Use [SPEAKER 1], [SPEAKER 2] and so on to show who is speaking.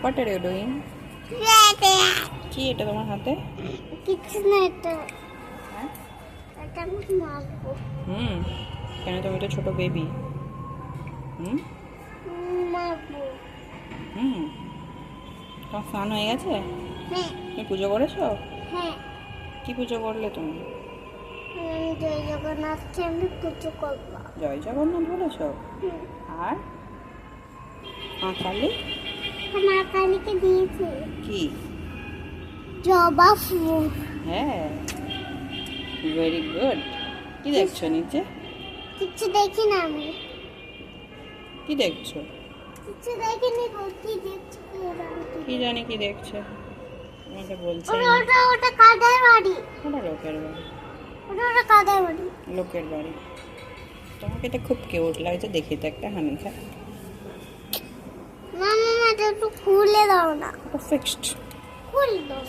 [SPEAKER 1] What are you doing? কি এটা তোমার হাতে?
[SPEAKER 2] কিছু না, এটা
[SPEAKER 1] হ্যাঁ
[SPEAKER 2] এটা আমি মারবো।
[SPEAKER 1] কেন তুমি তো ছোট বেবি?
[SPEAKER 2] মারবো।
[SPEAKER 1] তোমার স্নান হয়ে গেছে?
[SPEAKER 2] হ্যাঁ
[SPEAKER 1] তুমি পুজো করেছো?
[SPEAKER 2] হ্যাঁ,
[SPEAKER 1] কি পুজো করলে তুমি?
[SPEAKER 2] আমি জয় জগন্নাথকে আমি পুজো করবো।
[SPEAKER 1] জয় জগন্নাথ বলেছো? আর মা কালী?
[SPEAKER 2] মা কালীকে দিয়েছে
[SPEAKER 1] কি?
[SPEAKER 2] জবা ফুল।
[SPEAKER 1] হ্যাঁ, ভেরি গুড। কি দেখছো নিচে?
[SPEAKER 2] কিছু দেখি না আমি,
[SPEAKER 1] কি দেখছো?
[SPEAKER 2] কিছু দেখিনি গো। কি দেখছি
[SPEAKER 1] কি জানি কি দেখছে, আমাকে বলছে
[SPEAKER 2] ওটা ওটা কাদের বাড়ি,
[SPEAKER 1] ওটা লোকের বাড়ি।
[SPEAKER 2] ওটা কাদের বাড়ি।
[SPEAKER 1] লোকের বাড়ি। তোমাকে তো খুব কিউট লাগছে দেখে, তো একটা হামিখা।
[SPEAKER 2] মামা এটা একটু খুলে দাও না।
[SPEAKER 1] ওটা ফিক্সড।
[SPEAKER 2] খুলে দাও।